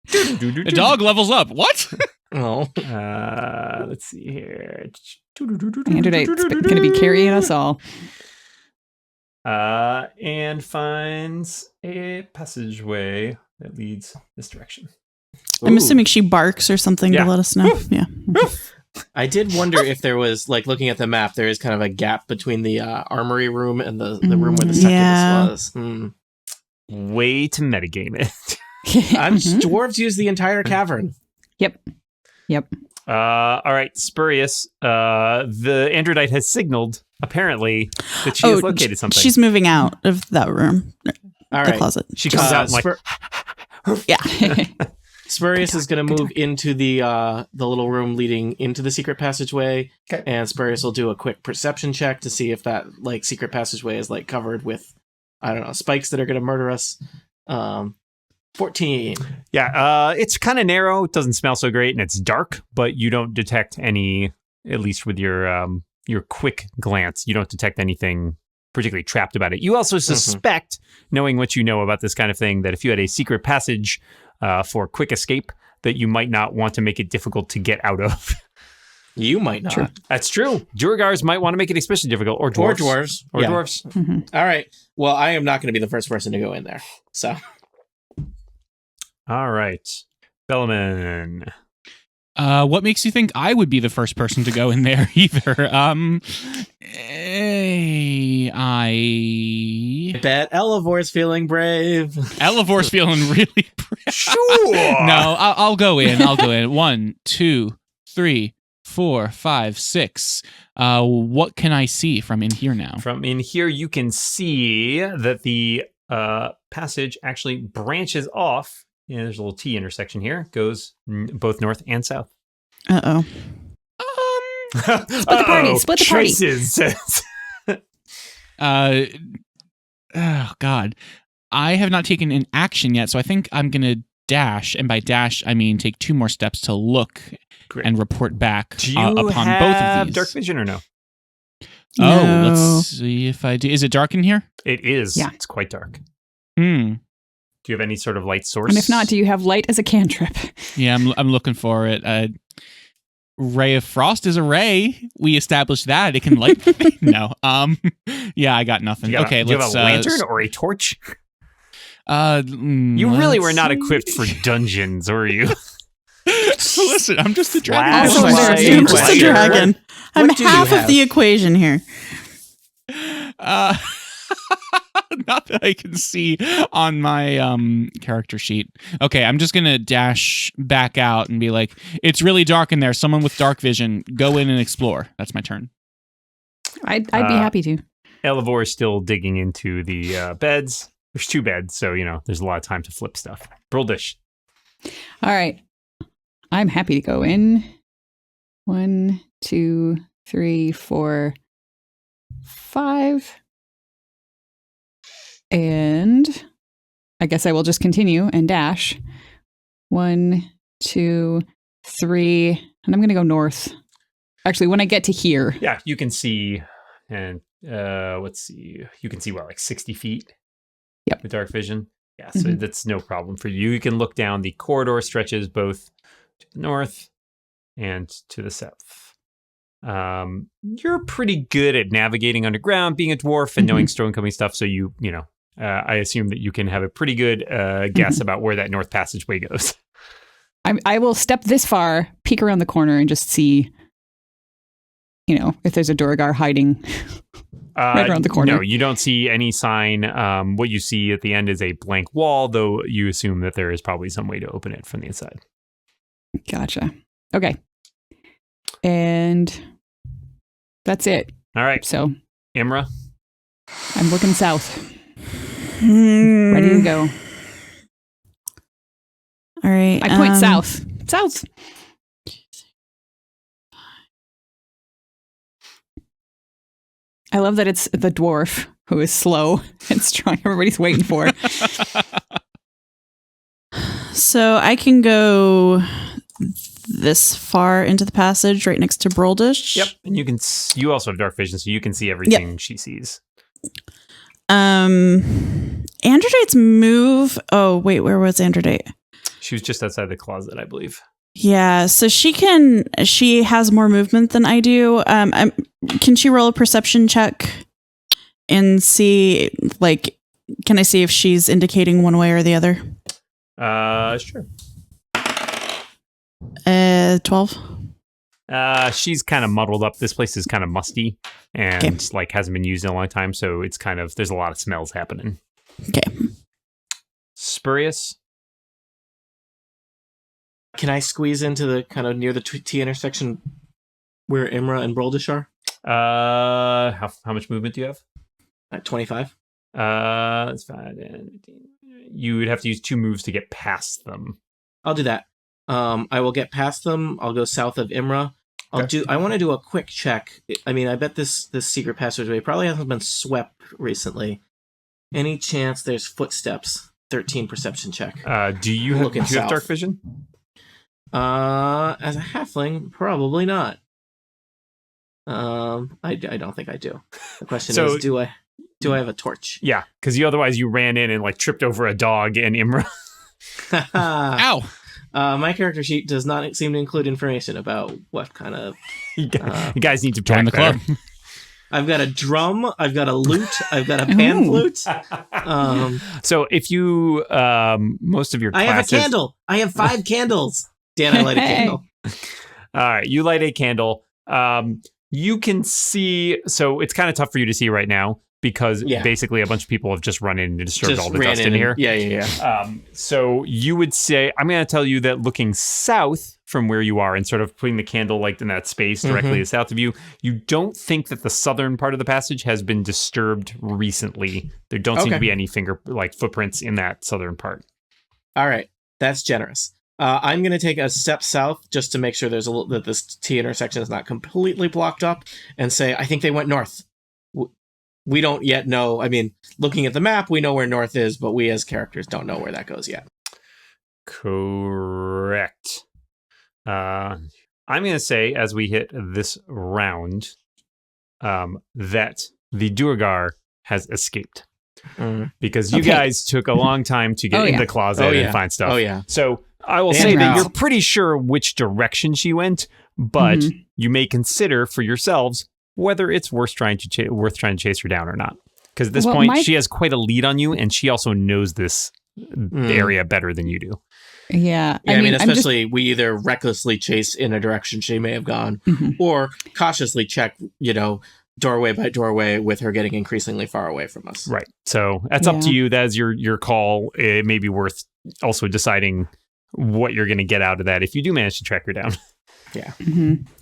The dog levels up. What? Oh, Let's see here. Androdite's going to be carrying us all. And finds a passageway that leads this direction. I'm Ooh. assuming she barks or something Yeah. to let us know. Yeah. I did wonder if there was, like, looking at the map, there is kind of a gap between the armory room and the room where the succubus Yeah. was. Hmm. Way to metagame it. Dwarves use the entire cavern. Yep. All right, Spurious. The Androdite has signaled, apparently, that she has located something. She's moving out of that room, All the right. closet. She comes out and like, Yeah. Spurious is going to move into the little room leading into the secret passageway, Okay. and Spurious will do a quick perception check to see if that like secret passageway is like covered with I don't know, spikes that are going to murder us. 14. Yeah, it's kind of narrow. It doesn't smell so great, and it's dark, but you don't detect any, at least with your quick glance, you don't detect anything particularly trapped about it. You also suspect, knowing what you know about this kind of thing, that if you had a secret passage for quick escape, that you might not want to make it difficult to get out of. You might not. True. That's true. Duergars might want to make it especially difficult, or dwarves. Or Yeah. dwarves. Mm-hmm. All right. Well, I am not going to be the first person to go in there. So. All right. Bellaman. What makes you think I would be the first person to go in there either? I bet Elevor's feeling brave. Elevor's feeling really brave. Sure. No, I'll go in. I'll go in. 1, 2, 3, 4, 5, 6. What can I see from in here now? From in here, you can see that the passage actually branches off. Yeah, there's a little T intersection here. Goes both north and south. Uh-oh. Split the party. Split the party. Choices. Oh God, I have not taken an action yet, so I think I'm gonna dash, and by dash I mean take 2 more steps to look Great. and report back Do you upon have both of these. dark vision or no? Oh, No. let's see if I do. Is it dark in here? It is. Yeah. It's quite dark. Hmm. Do you have any sort of light source? And if not, do you have light as a cantrip? Yeah, I'm looking for it. Ray of Frost is a ray. We established that it can light. No. Yeah, I got nothing. Do you have, Okay, do you let's. have a lantern or a torch? You Really were not equipped for dungeons, were you? Listen, I'm just a dragon. Flashlight. I'm just a dragon. I'm What do you half of have? the equation here. Not that I can see on my character sheet. Okay, I'm just gonna dash back out and be like, "It's really dark in there. Someone with dark vision, go in and explore." That's my turn. I'd be happy to. Elevor is still digging into the beds. There's 2 beds, so, there's a lot of time to flip stuff. Broldish. All right. I'm happy to go in. 1, 2, 3, 4, 5. And I guess I will just continue and dash. 1, 2, 3. And I'm going to go north. Actually, when I get to here. Yeah, you can see, and let's see, you can see, like 60 feet? Yep. With dark vision. Yeah, so that's no problem for you. You can look down. The corridor stretches both to the north and to the south. You're pretty good at navigating underground, being a dwarf, and knowing stone-coming stuff, so I assume that you can have a pretty good guess about where that north passageway goes. I will step this far, peek around the corner, and just see, if there's a Duergar hiding right around the corner. No, you don't see any sign. What you see at the end is a blank wall, though you assume that there is probably some way to open it from the inside. Gotcha. Okay. And that's it. All right. So Imra? I'm looking south. Ready to go. All right. I point south. South. I love that it's the dwarf who is slow and strong. Everybody's waiting for. So I can go this far into the passage right next to Broldish. Yep. And you also have dark vision, so you can see everything she sees. Androdite's move. Oh, wait, where was Androdite? She was just outside the closet, I believe. Yeah, so she has more movement than I do. Can she roll a perception check and see, can I see if she's indicating one way or the other? Sure. 12. She's kind of muddled up. This place is kind of musty and hasn't been used in a long time, so it's there's a lot of smells happening. Okay. Spurious. Can I squeeze into the kind of near the T intersection where Imra and Broldish are? How much movement do you have? At 25. That's fine. You would have to use 2 moves to get past them. I'll do that. I will get past them. I'll go south of Imra. I want to do a quick check. I mean, I bet this secret passageway probably hasn't been swept recently. Any chance there's footsteps? 13 perception check. Do you have Looking south. dark vision? As a halfling, probably not. I don't think I do. The question is, do I have a torch? Yeah, because otherwise you ran in and like tripped over a dog and Imra. Ow! My character sheet does not seem to include information about what kind of... You guys need to Join the club. I've got a drum, I've got a lute, I've got a pan flute. So if you, most of your classes... I have a candle! I have 5 candles! Dan, I light a candle. All right, you light a candle. You can see... So it's kind of tough for you to see right now because basically a bunch of people have just run in and disturbed all the dust in here. Yeah. So you would say... I'm going to tell you that looking south from where you are and sort of putting the candle light in that space directly south of you, you don't think that the southern part of the passage has been disturbed recently. There don't seem to be any footprints in that southern part. All right, that's generous. I'm going to take a step south just to make sure that this T intersection is not completely blocked up and say, I think they went north. We don't yet know. I mean, looking at the map, we know where north is, but we as characters don't know where that goes yet. Correct. I'm going to say, as we hit this round, that the Duergar has escaped. Because you guys took a long time to get in the closet and find stuff. Oh, yeah. So I will say that you're pretty sure which direction she went, but you may consider for yourselves whether it's worth trying to chase her down or not. Because at this point, she has quite a lead on you, and she also knows this area better than you do. Yeah. I mean, especially we either recklessly chase in a direction she may have gone or cautiously check, doorway by doorway with her getting increasingly far away from us. Right. So that's up to you. That's your call. It may be worth also deciding what you're going to get out of that if you do manage to track her down. Yeah.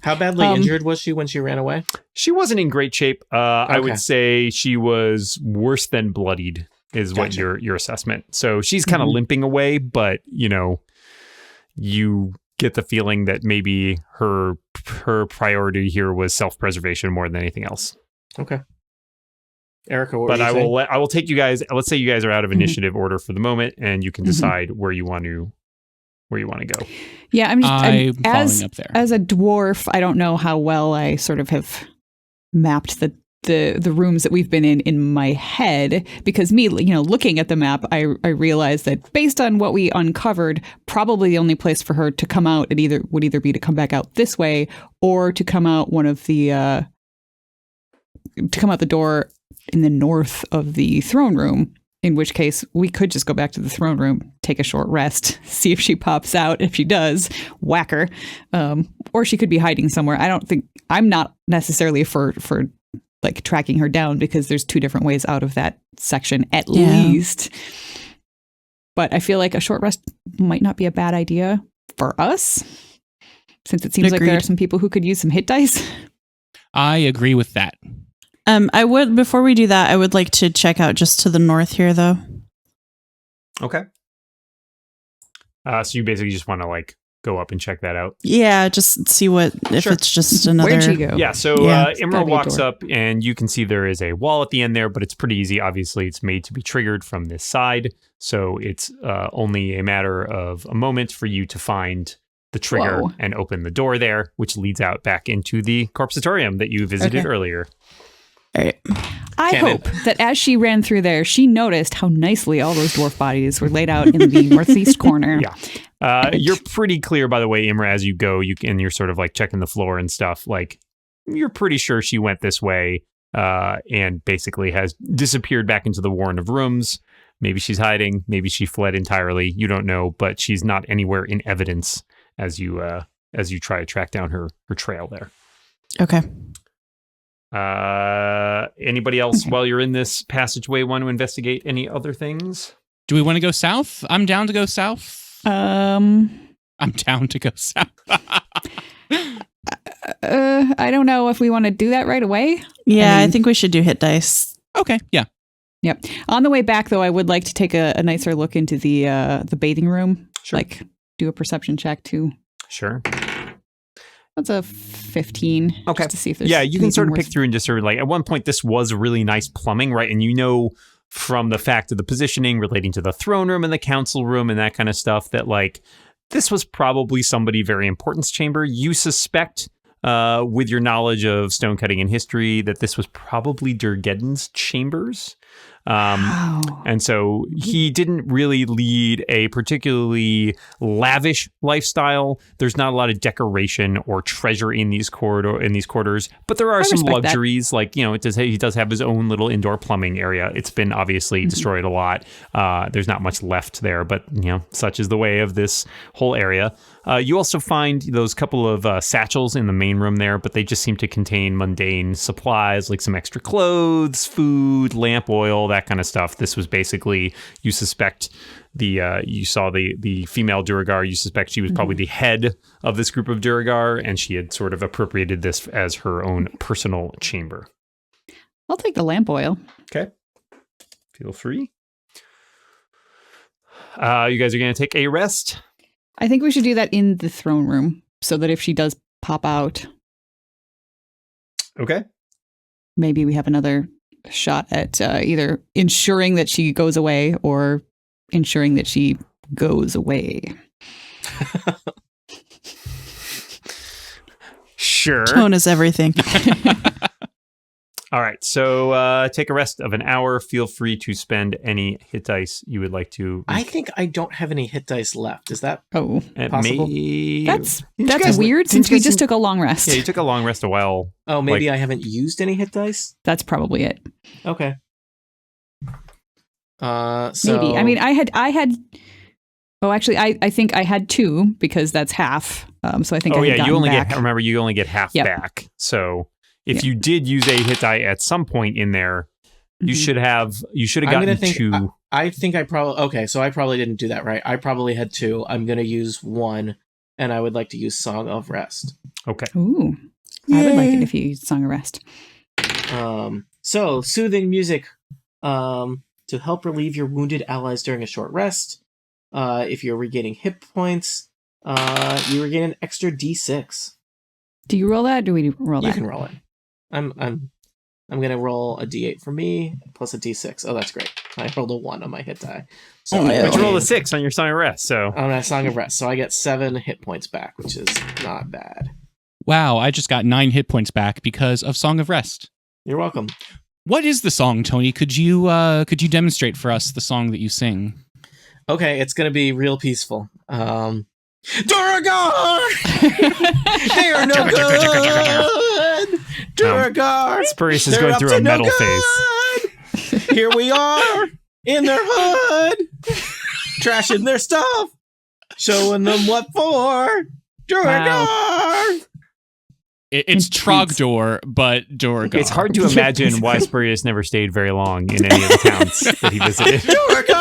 How badly injured was she when she ran away? She wasn't in great shape. I would say she was worse than bloodied. Is what your assessment. So she's kind of limping away, but you get the feeling that maybe her priority here was self-preservation more than anything else. Okay. Erica, I will take you guys. Let's say you guys are out of initiative order for the moment, and you can decide where you want to go. Yeah, I'm following up there. As a dwarf, I don't know how well I sort of have mapped the rooms that we've been in my head, because looking at the map, I realized that based on what we uncovered, probably the only place for her to come out would either be to come back out this way or to come out to come out the door in the north of the throne room, in which case we could just go back to the throne room, take a short rest, see if she pops out. If she does, whack her. Or she could be hiding somewhere. I'm not necessarily for like tracking her down, because there's 2 different ways out of that section at least. But I feel like a short rest might not be a bad idea for us, since it seems like there are some people who could use some hit dice. I agree with that. Before we do that, I would like to check out just to the north here, though. Okay. So you basically just want to go up and check that out. Yeah, just see if it's just another... Where'd she go? Yeah, so Imra walks up and you can see there is a wall at the end there, but it's pretty easy. Obviously, it's made to be triggered from this side, so it's only a matter of a moment for you to find the trigger and open the door there, which leads out back into the Corpsatorium that you visited earlier. All right. I hope that as she ran through there, she noticed how nicely all those dwarf bodies were laid out in the northeast corner. Yeah. You're pretty clear, by the way, Imra, as you go, you're sort of checking the floor and stuff. You're pretty sure she went this way and basically has disappeared back into the warren of rooms. Maybe she's hiding. Maybe she fled entirely. You don't know, but she's not anywhere in evidence as you try to track down her trail there. Okay. Anybody else while you're in this passageway want to investigate any other things? Do we want to go south? I'm down to go south. I'm down to go south. I don't know if we want to do that right away. Yeah, I think we should do hit dice. Okay, yeah. Yep. On the way back, though, I would like to take a nicer look into the bathing room. Sure. Do a perception check too. Sure. That's a 15. Okay. Just to see if there's you can sort of pick worth... through and just sort of at one point this was really nice plumbing, right? And from the fact of the positioning relating to the throne room and the council room and that kind of stuff that, like, this was probably somebody very important's chamber. You suspect, with your knowledge of stone cutting and history, that this was probably Duergar's chambers. Wow. And so he didn't really lead a particularly lavish lifestyle. There's not a lot of decoration or treasure in these quarters, but there are some respect that. luxuries. Like, you know, he does have his own little indoor plumbing area. It's been obviously destroyed a lot. There's not much left there, but, you know, such is the way of this whole area. You also find those couple of satchels in the main room there, but they just seem to contain mundane supplies like some extra clothes, food, lamp oil, that kind of stuff. This was basically, you suspect you saw the female Duergar, you suspect she was probably the head of this group of Duergar, and she had sort of appropriated this as her own personal chamber. I'll take the lamp oil. Okay. Feel free. You guys are going to take a rest. I think we should do that in the throne room so that if she does pop out, Okay. maybe we have another shot at either ensuring that she goes away or ensuring that she goes away. Sure. Tone is everything. All right, so take a rest of an hour. Feel free to spend any hit dice you would like to. I think I don't have any hit dice left. Is that Oh, possible? that's guys- weird didn't since you we guys- just took a long rest. Yeah, you took a long rest a while. Oh, maybe I haven't used any hit dice? That's probably it. Okay. So Maybe. I mean, I had. Oh, actually, I think I had 2 because that's half. So I think. Oh I had yeah, you gotten only back. get. Remember, you only get half Yep. back. So if Yep. you did use a hit die at some point in there, you Mhm. should have. You should have I'm gonna gotten think- 2. I think I probably okay. So I probably didn't do that right. I probably had 2. I'm gonna use 1, and I would like to use Song of Rest. Okay. Ooh, I would like it Yay. if you used Song of Rest. So soothing music to help relieve your wounded allies during a short rest. If you're regaining hit points, you regain an extra D6. Do you roll that? Do we roll You that? can roll it. I'm gonna roll a D8 for me plus a D6. Oh, that's great. I rolled a 1 on my hit die. So Oh, I no. But you rolled a gain- 6 on your Song of Rest, so on a Song of Rest. So I get 7 hit points back, which is not bad. Wow, I just got 9 hit points back because of Song of Rest. You're welcome. What is the song, Tony? Could you demonstrate for us the song that you sing? Okay, it's gonna be real peaceful. Duergar! They are no good! Duergar! Spurious is They're going up through to a no metal phase. good! Here we are in their hood, trashing their stuff, showing them what for. Duergar! It's Intense. Trogdor, but Duergar. It's hard to imagine why Spurious never stayed very long in any of the towns that he visited. Duergar!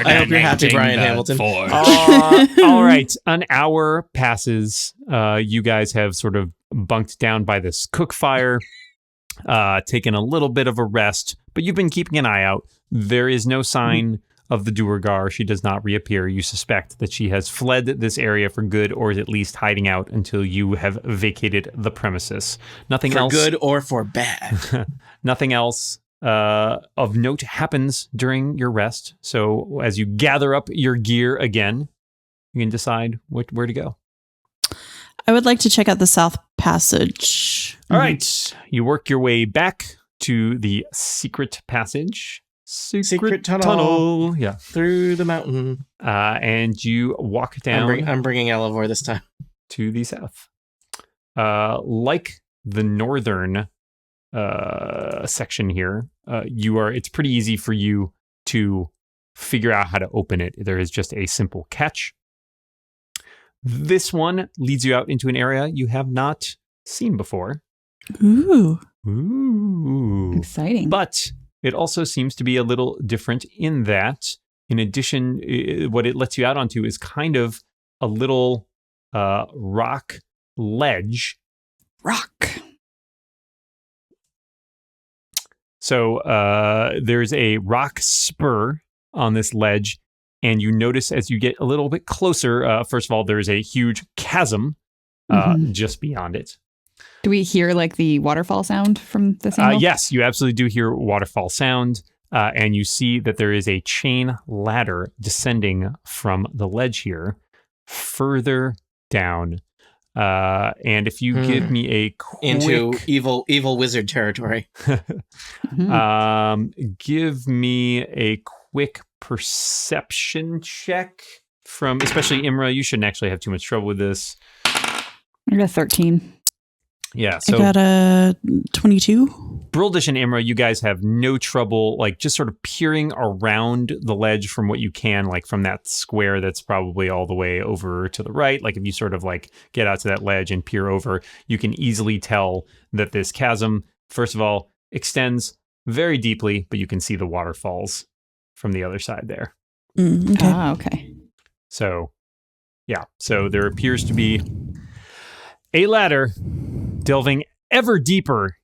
I hope you're happy, Brian Hamilton. All right. An hour passes. You guys have sort of bunked down by this cook fire, taken a little bit of a rest, but you've been keeping an eye out. There is no sign of the Duergar. She does not reappear. You suspect that she has fled this area for good, or is at least hiding out until you have vacated the premises. Nothing For else. good or for bad. Nothing else of note happens during your rest. So as you gather up your gear again, you can decide where to go. I would like to check out the South Passage. All right. You work your way back to the secret passage. Secret tunnel. Yeah. Through the mountain. And you walk down I'm bringing Elevor this time. to the south. Like the northern section here, it's pretty easy for you to figure out how to open it. There is just a simple catch. This one leads you out into an area you have not seen before. Ooh. Ooh. Exciting. But it also seems to be a little different in that, in addition, what it lets you out onto is kind of a little rock ledge. Rock. So there's a rock spur on this ledge, and you notice as you get a little bit closer, first of all, there's a huge chasm just beyond it. Do we hear like the waterfall sound from this angle? Yes, you absolutely do hear waterfall sound, and you see that there is a chain ladder descending from the ledge here, further down. And if you give me a quick... Into evil wizard territory. Give me a quick perception check from, especially Imra. You shouldn't actually have too much trouble with this. I got 13. Yeah, so I got a 22. Brildish and Imra, you guys have no trouble, like, just sort of peering around the ledge from what you can, like, from that square that's probably all the way over to the right. Like, if you sort of, like, get out to that ledge and peer over, you can easily tell that this chasm, first of all, extends very deeply, but you can see the waterfalls from the other side there. Okay. Okay. So, yeah. So there appears to be a ladder delving ever deeper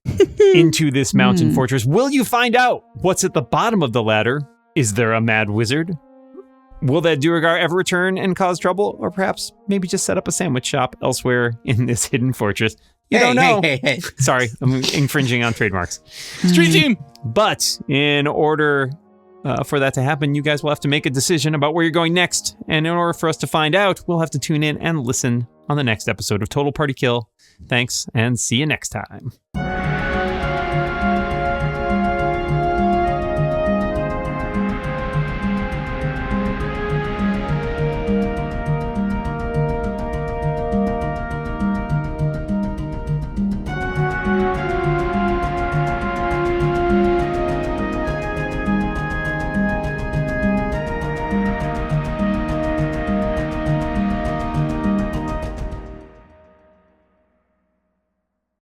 into this mountain fortress. Will you find out what's at the bottom of the ladder? Is there a mad wizard? Will that Duergar ever return and cause trouble? Or perhaps maybe just set up a sandwich shop elsewhere in this hidden fortress? You don't know. Hey. Sorry, I'm infringing on trademarks. Street team! But in order for that to happen, you guys will have to make a decision about where you're going next. And in order for us to find out, we'll have to tune in and listen on the next episode of Total Party Kill. Thanks, and see you next time.